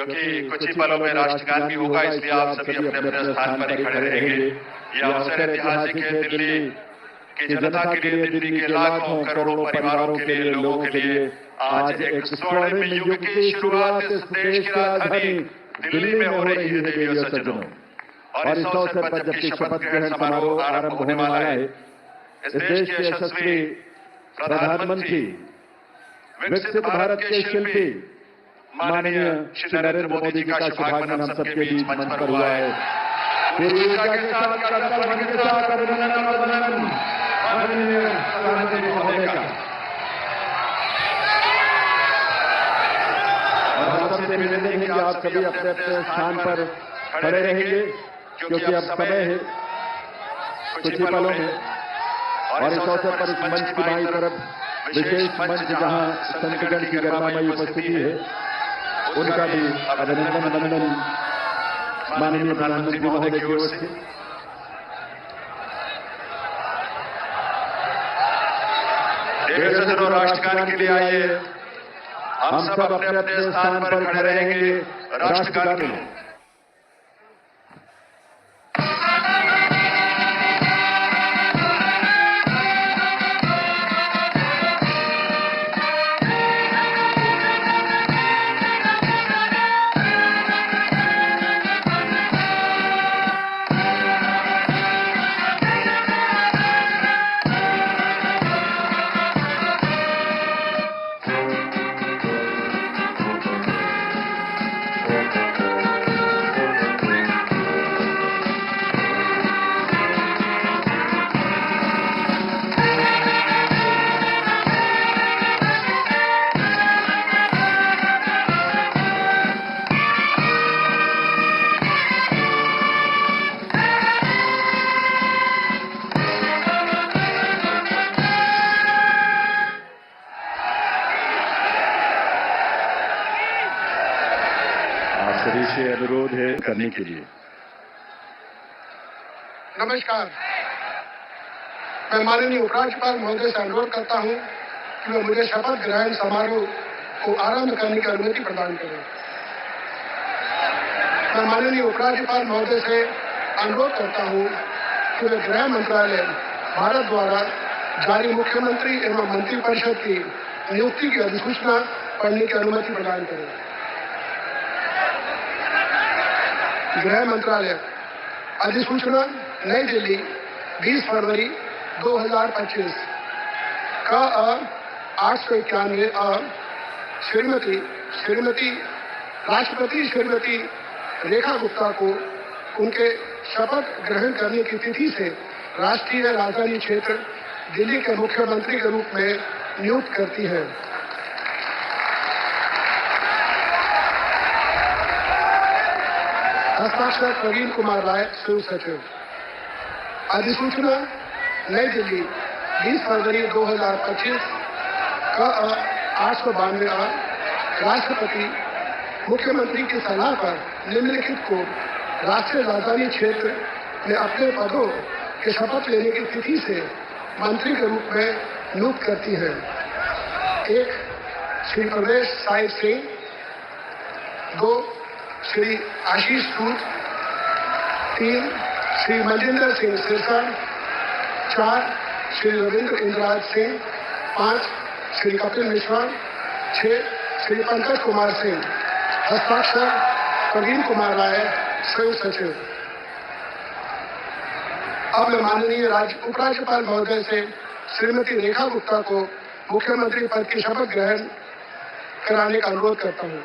क्योंकि कुछ ही पलों में राष्ट्रगान भी होगा, इसलिए आप सभी अपने अपने स्थान पर ही खड़े रहेंगे। यह अवसर ऐतिहासिक है दिल्ली की जनता के लिए, दिल्ली के लाखों करोड़ों परिवारों के लिए, लोगों के लिए। आज एक स्वर्णिम युग की शुरुआत इस देश की राजधानी दिल्ली में हो रही है देवी और सज्जनों। और इस अवसर पर जबकि शपथ ग्रहण समारोह आरंभ होने वाला है, इस देश के यशस्वी प्रधानमंत्री, विकसित भारत के शिल्पी माननीय श्री नरेंद्र मोदी जी का शुभागमन हम सबके बीच मंच पर हुआ है। पूरी ऊर्जा के साथ, कर्तव्य के साथ अभिनंदन और वंदन माननीय प्रधानमंत्री महोदय का। और हम सबसे विनती है कि आप सभी अपने अपने स्थान पर खड़े रहेंगे, क्योंकि अब समय है कुछ ही पलों में। और इस अवसर पर इस मंच की बाईं तरफ विशेष मंच जहां संतगण की गरिमामयी उपस्थिति है, उनका भी अभिनंदन वंदन माननीय प्रधानमंत्री महोदय की ओर से। देश सज्जनों, राष्ट्रगान के लिए आइए, हम सब अपने अपने स्थान पर खड़े रहेंगे राष्ट्रगान में। सभी से अनुरोध है करने के लिए। नमस्कार, मैं माननीय उपराज्यपाल महोदय से अनुरोध करता हूं कि वे मुझे शपथ ग्रहण समारोह को आरंभ करने की अनुमति प्रदान करें। मैं माननीय उपराज्यपाल महोदय से अनुरोध करता हूं कि वे गृह मंत्रालय भारत द्वारा जारी मुख्यमंत्री एवं मंत्रिपरिषद की नियुक्ति की अधिसूचना पढ़ने की अनुमति प्रदान करें। गृह मंत्रालय अधिसूचना नई दिल्ली 20 फरवरी 2025 का 891 श्रीमती राष्ट्रपति श्रीमती रेखा गुप्ता को उनके शपथ ग्रहण करने की तिथि से राष्ट्रीय राजधानी क्षेत्र दिल्ली के मुख्यमंत्री के रूप में नियुक्त करती है। हस्ताक्षर प्रवीण कुमार राय, संयुक्त सचिव। अधिसूचना नई दिल्ली 20 फरवरी 2025 का 892 राष्ट्रपति मुख्यमंत्री की सलाह पर निम्नलिखित को राष्ट्रीय राजधानी क्षेत्र में अपने पदों के शपथ लेने की तिथि से मंत्री के रूप में नियुक्त करती है। 1 श्री प्रवेश साहिब सिंह, 2 श्री आशीष सूद, 3 श्री मजिंदर सिंह सिरसा, 4 श्री रविंद्र इंद्रराज सिंह, 5 श्री कपिल मिश्रा, 6 श्री पंकज कुमार सिंह। हस्ताक्षर प्रवीण कुमार राय, संयुक्त सचिव। अब मैं माननीय उपराज्यपाल महोदय से श्रीमती रेखा गुप्ता को मुख्यमंत्री पद की शपथ ग्रहण कराने का अनुरोध करता हूँ।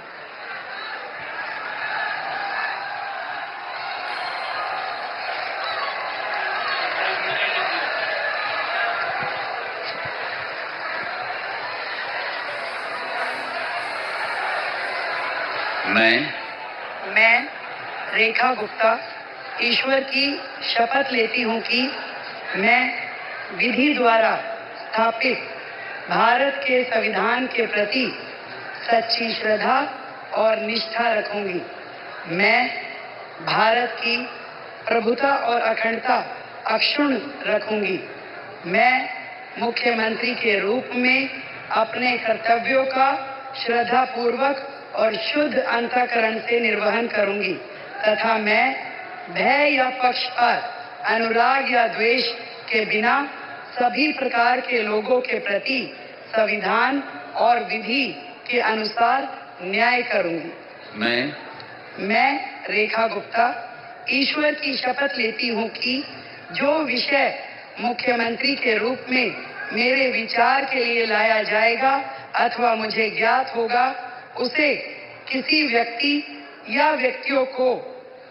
मैं रेखा गुप्ता ईश्वर की शपथ लेती हूँ कि मैं विधि द्वारा स्थापित भारत के संविधान के प्रति सच्ची श्रद्धा और निष्ठा रखूंगी। मैं भारत की प्रभुता और अखंडता अक्षुण्ण रखूंगी। मैं मुख्यमंत्री के रूप में अपने कर्तव्यों का श्रद्धापूर्वक और शुद्ध अंतःकरण से निर्वहन करूंगी तथा मैं भय या पक्षपात, अनुराग या द्वेष के बिना सभी प्रकार के लोगों के प्रति संविधान और विधि के अनुसार न्याय करूंगी। मैं रेखा गुप्ता ईश्वर की शपथ लेती हूं कि जो विषय मुख्यमंत्री के रूप में मेरे विचार के लिए लाया जाएगा अथवा मुझे ज्ञात होगा, उसे किसी व्यक्ति या व्यक्तियों को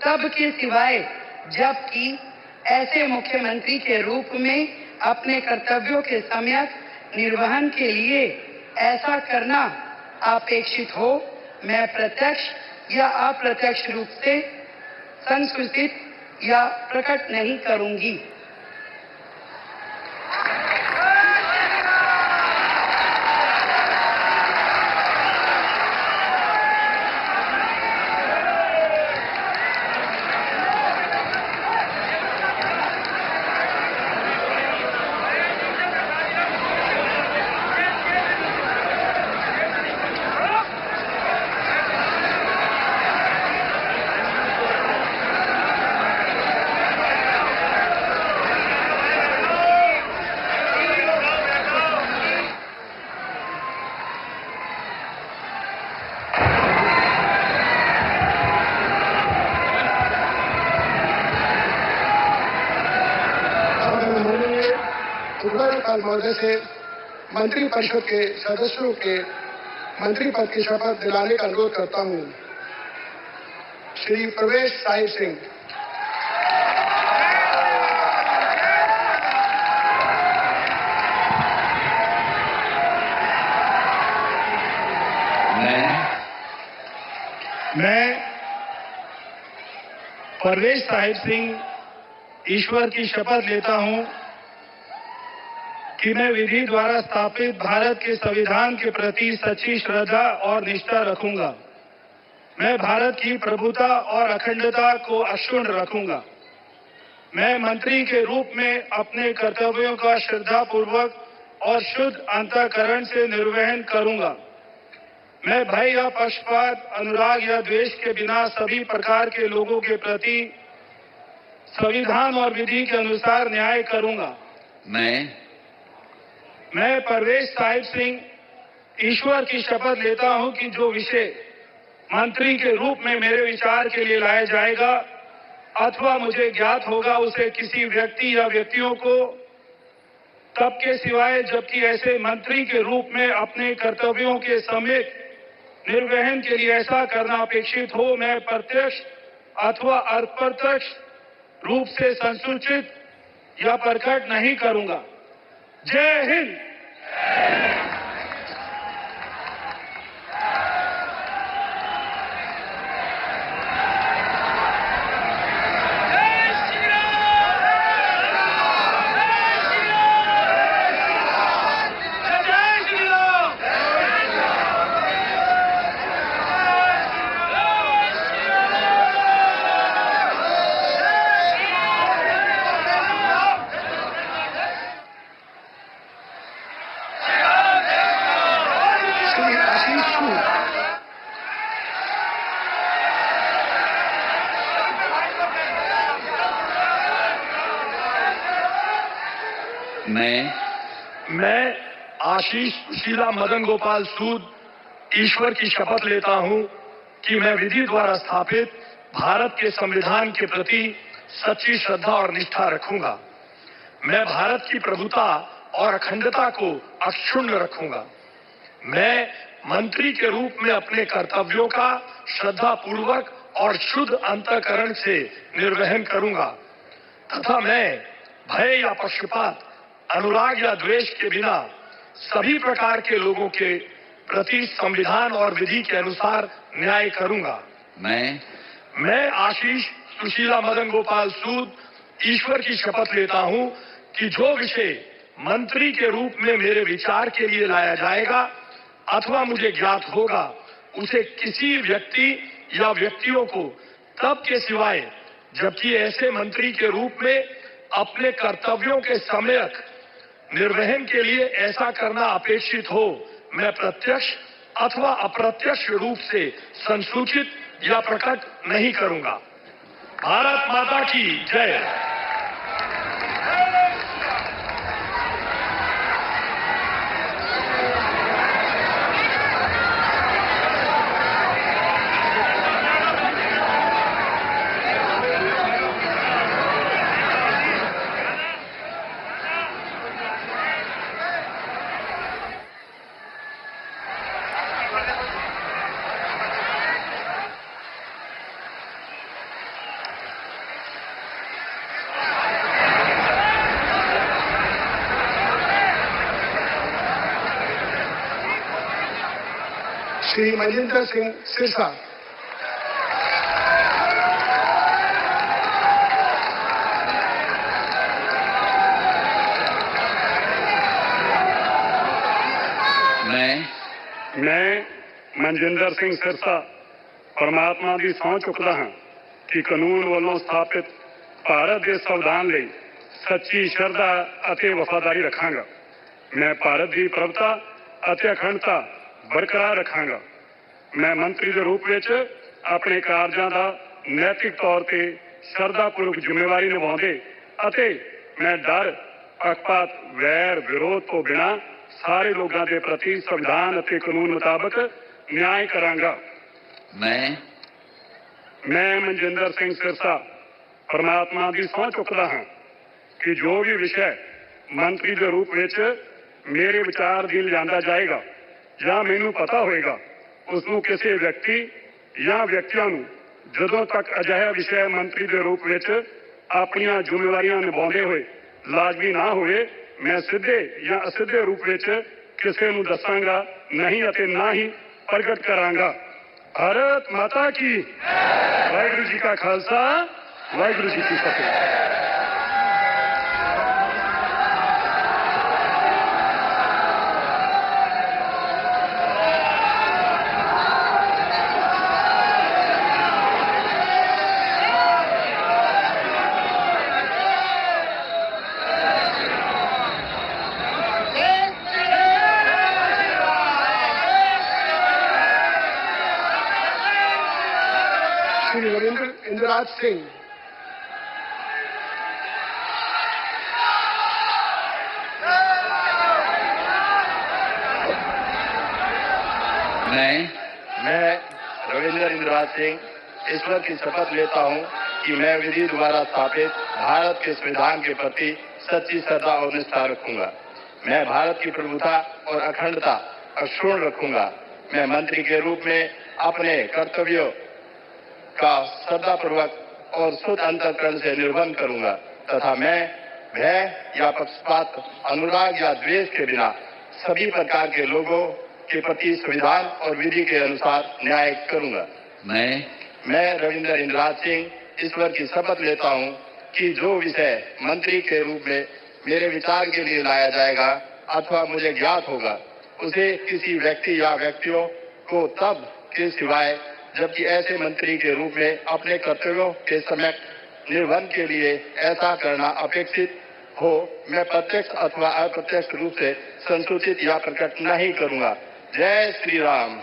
तब के सिवाय जबकि ऐसे मुख्यमंत्री के रूप में अपने कर्तव्यों के सम्यक निर्वहन के लिए ऐसा करना अपेक्षित हो, मैं प्रत्यक्ष या अप्रत्यक्ष रूप से संसूचित या प्रकट नहीं करूंगी। महोदय से मंत्रिपरिषद के सदस्यों के मंत्री पद की शपथ दिलाने का अनुरोध करता हूं। श्री प्रवेश साहिब सिंह। मैं परवेश साहिब सिंह ईश्वर की शपथ लेता हूं कि मैं विधि द्वारा स्थापित भारत के संविधान के प्रति सच्ची श्रद्धा और निष्ठा रखूंगा। मैं भारत की प्रभुता और अखंडता को अक्षुण्ण रखूंगा। मैं मंत्री के रूप में अपने कर्तव्यों का श्रद्धापूर्वक और शुद्ध अंतःकरण से निर्वहन करूंगा। मैं भय या पक्षपात, अनुराग या द्वेष के बिना सभी प्रकार के लोगों के प्रति संविधान और विधि के अनुसार न्याय करूंगा। मैं परवेश साहिब सिंह ईश्वर की शपथ लेता हूं कि जो विषय मंत्री के रूप में मेरे विचार के लिए लाया जाएगा अथवा मुझे ज्ञात होगा, उसे किसी व्यक्ति या व्यक्तियों को तब के सिवाय जबकि ऐसे मंत्री के रूप में अपने कर्तव्यों के सम्यक निर्वहन के लिए ऐसा करना अपेक्षित हो, मैं प्रत्यक्ष अथवा अप्रत्यक्ष रूप से संसूचित या प्रकट नहीं करूंगा। जय हिंद। मैं आशीष सुशीला मदन गोपाल सूद ईश्वर की शपथ लेता हूं कि मैं विधि द्वारा स्थापित भारत के संविधान के प्रति सच्ची श्रद्धा और निष्ठा रखूंगा। मैं भारत की प्रभुता और अखंडता को अक्षुण्ण रखूंगा। मैं मंत्री के रूप में अपने कर्तव्यों का श्रद्धापूर्वक और शुद्ध अंतःकरण से निर्वहन करूंगा तथा मैं भय या पक्षपात, अनुराग या द्वेष के बिना सभी प्रकार के लोगों के प्रति संविधान और विधि के अनुसार न्याय करूंगा। मैं आशीष सुशीला मदन गोपाल सूद ईश्वर की शपथ लेता हूं कि जो विषय मंत्री के रूप में मेरे विचार के लिए लाया जाएगा अथवा मुझे ज्ञात होगा, उसे किसी व्यक्ति या व्यक्तियों को तब के सिवाय जबकि ऐसे मंत्री के रूप में अपने कर्तव्यों के सम्यक निर्वहन के लिए ऐसा करना अपेक्षित हो, मैं प्रत्यक्ष अथवा अप्रत्यक्ष रूप से संसूचित या प्रकट नहीं करूंगा। भारत माता की जय। श्री मजिंदर सिंह सिरसा। मैं मनजिंदर सिंह सिरसा परमात्मा ਦੀ ਸਹੁੰ ਚੁੱਕਦਾ ਹਾਂ ਕਿ ਕਾਨੂੰਨ ਵੱਲੋਂ ਸਥਾਪਿਤ ਭਾਰਤ ਦੇ ਸੰਵਿਧਾਨ ਲਈ ਸੱਚੀ ਸ਼ਰਧਾ ਅਤੇ ਵਫਾਦਾਰੀ ਰੱਖਾਂਗਾ। ਮੈਂ ਭਾਰਤ ਦੀ ਪ੍ਰਭੁਤਾ ਅਤੇ ਅਖੰਡਤਾ ਬਰਕਰਾਰ ਰੱਖਾਂਗਾ। ਮੈਂ ਮੰਤਰੀ ਦੇ ਰੂਪ ਵਿੱਚ ਆਪਣੇ ਕਾਰਜਾਂ ਦਾ ਨੈਤਿਕ ਤੌਰ ਤੇ ਸ਼ਰਧਾਪੂਰਵਕ ਜ਼ਿੰਮੇਵਾਰੀ ਨਿਭਾਉਂਦੇ ਅਤੇ ਮੈਂ ਡਰ, ਪੱਖਪਾਤ, ਵੈਰ, ਵਿਰੋਧ ਤੋਂ ਬਿਨਾਂ ਸਾਰੇ ਲੋਕਾਂ ਦੇ ਪ੍ਰਤੀ ਸੰਵਿਧਾਨ ਅਤੇ ਕਾਨੂੰਨ ਮੁਤਾਬਕ ਨਿਆਂ ਕਰਾਂਗਾ। ਮੈਂ ਮਨਜਿੰਦਰ ਸਿੰਘ ਸਿਰਸਾ ਪਰਮਾਤਮਾ ਦੀ ਸਹੁੰ ਚੁੱਕਦਾ ਹਾਂ ਕਿ ਜੋ ਵੀ ਵਿਸ਼ਾ ਮੰਤਰੀ ਦੇ ਰੂਪ ਵਿੱਚ ਮੇਰੇ ਵਿਚਾਰ ਅਧੀਨ ਲਿਆਂਦਾ ਜਾਏਗਾ ਜਾਂ ਮੈਨੂੰ ਪਤਾ ਹੋਏਗਾ, ਉਸ ਨੂੰ ਕਿਸੇ ਵਿਅਕਤੀ ਜਾਂ ਵਿਅਕਤੀਆਂ ਨੂੰ ਜਦੋਂ ਤੱਕ ਅਜਿਹਾ ਵਿਸ਼ਾ ਮੰਤਰੀ ਦੇ ਰੂਪ ਵਿੱਚ ਆਪਣੀਆਂ ਜ਼ਿੰਮੇਵਾਰੀਆਂ ਨਿਭਾਉਂਦੇ ਹੋਏ ਲਾਜ਼ਮੀ ਨਾ ਹੋਵੇ, ਮੈਂ ਸਿੱਧੇ ਜਾਂ ਅਸਿੱਧੇ ਰੂਪ ਵਿੱਚ ਕਿਸੇ ਨੂੰ ਦੱਸਾਂਗਾ ਨਹੀਂ ਅਤੇ ਨਾ ਹੀ ਪ੍ਰਗਟ ਕਰਾਂਗਾ। ਭਾਰਤ ਮਾਤਾ ਕੀ ਵਾਹਿਗੁਰੂ ਜੀ ਕਾ ਖਾਲਸਾ, ਵਾਹਿਗੁਰੂ ਜੀ ਕੀ ਫਤਿਹ। श्री नरेंद्र इंद्रराज सिंह। मैं रविंद्र इंद्रराज सिंह ईश्वर की शपथ लेता हूं कि मैं विधि द्वारा स्थापित भारत के संविधान के प्रति सच्ची श्रद्धा और निष्ठा रखूंगा। मैं भारत की प्रभुता और अखंडता अक्षुण्ण रखूंगा। मैं मंत्री के रूप में अपने कर्तव्यों का श्रद्धापूर्वक और शुद्ध अंतःकरण से निर्वहन करूंगा तथा मैं भय या पक्षपात, अनुराग या द्वेष के बिना सभी प्रकार के लोगों के प्रति संविधान और विधि के अनुसार न्याय करूंगा। मैं रविंद्र इंद्रराज सिंह ईश्वर की शपथ लेता हूं कि जो विषय मंत्री के रूप में मेरे विचार के लिए लाया जाएगा अथवा मुझे ज्ञात होगा, उसे किसी व्यक्ति या व्यक्तियों को तब के सिवाय जबकि ऐसे मंत्री के रूप में अपने कर्तव्यों के समय निर्वहन के लिए ऐसा करना अपेक्षित हो, मैं प्रत्यक्ष अथवा अप्रत्यक्ष रूप से संसूचित या प्रकट नहीं करूंगा। जय श्री राम।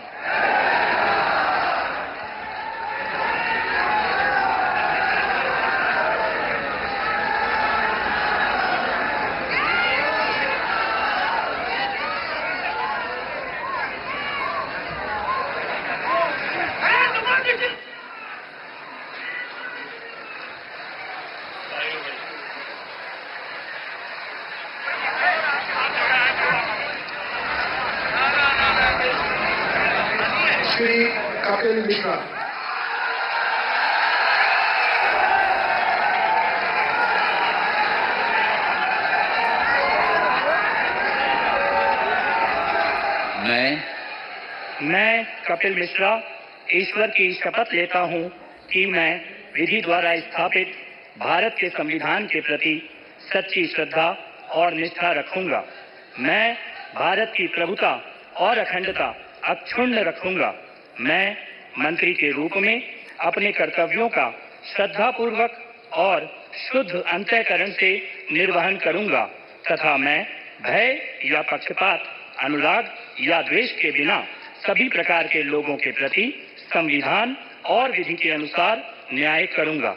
श्री कपिल मिश्रा। मैं कपिल मिश्रा ईश्वर की शपथ लेता हूं कि मैं विधि द्वारा स्थापित भारत के संविधान के प्रति सच्ची श्रद्धा और निष्ठा रखूंगा। मैं भारत की प्रभुता और अखंडता अक्षुण्ण रखूंगा। मैं मंत्री के रूप में अपने कर्तव्यों का श्रद्धापूर्वक और शुद्ध अंतःकरण से निर्वहन करूंगा तथा मैं भय या पक्षपात, अनुराग या द्वेष के बिना सभी प्रकार के लोगों के प्रति संविधान और विधि के अनुसार न्याय करूंगा।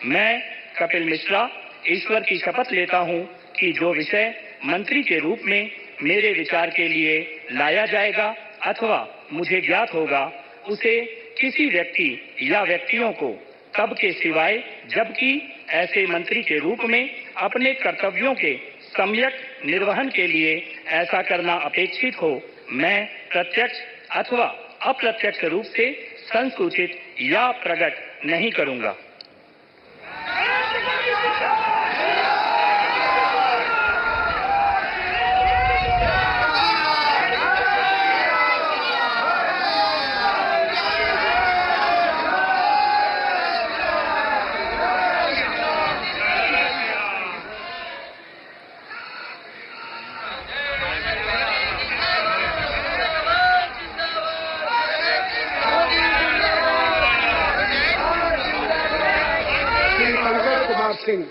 मैं कपिल मिश्रा ईश्वर की शपथ लेता हूं कि जो विषय मंत्री के रूप में मेरे विचार के लिए लाया जाएगा अथवा मुझे ज्ञात होगा, उसे किसी व्यक्ति या व्यक्तियों को तब के सिवाय जबकि ऐसे मंत्री के रूप में अपने कर्तव्यों के सम्यक निर्वहन के लिए ऐसा करना अपेक्षित हो, मैं प्रत्यक्ष अथवा अप्रत्यक्ष रूप से संसूचित या प्रकट नहीं करूंगा। सिंह।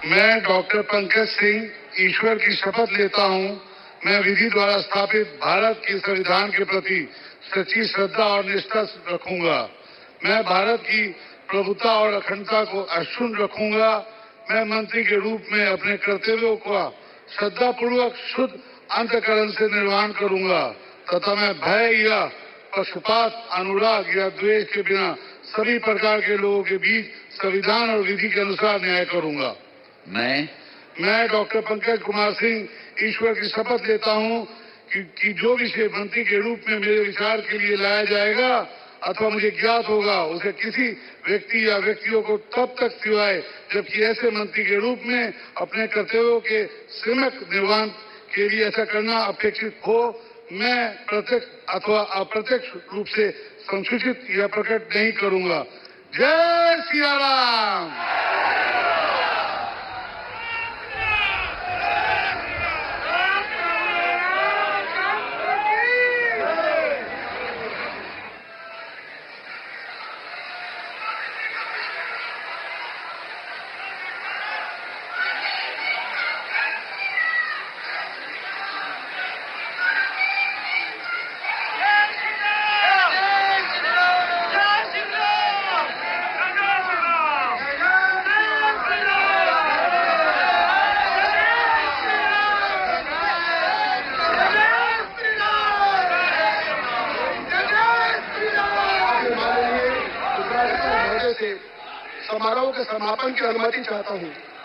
मैं डॉक्टर पंकज सिंह ईश्वर की शपथ लेता हूं, मैं विधि द्वारा स्थापित भारत के संविधान के प्रति सच्ची श्रद्धा और निष्ठा रखूंगा। मैं भारत की प्रभुता और अखंडता को अक्षुण्ण रखूंगा। मैं मंत्री के रूप में अपने कर्तव्यों का श्रद्धापूर्वक शुद्ध अंतःकरण से निर्वहन करूंगा तथा मैं भय या पक्षपात, अनुराग या द्वेष के बिना सभी प्रकार के लोगों के बीच संविधान और विधि के अनुसार न्याय करूंगा। मैं डॉक्टर पंकज कुमार सिंह ईश्वर की शपथ लेता हूं कि जो विषय मंत्री के रूप में मेरे विचार के लिए लाया जाएगा अथवा मुझे ज्ञात होगा, उसे किसी व्यक्ति या व्यक्तियों को तब तक सिवाय जबकि ऐसे मंत्री के रूप में अपने कर्तव्यों के सम्यक निर्वहन के लिए ऐसा करना अपेक्षित हो, मैं प्रत्यक्ष अथवा अप्रत्यक्ष रूप से संसूचित या प्रकट नहीं करूंगा। जय सिया राम। समारोह के समापन की अनुमति चाहता हूं।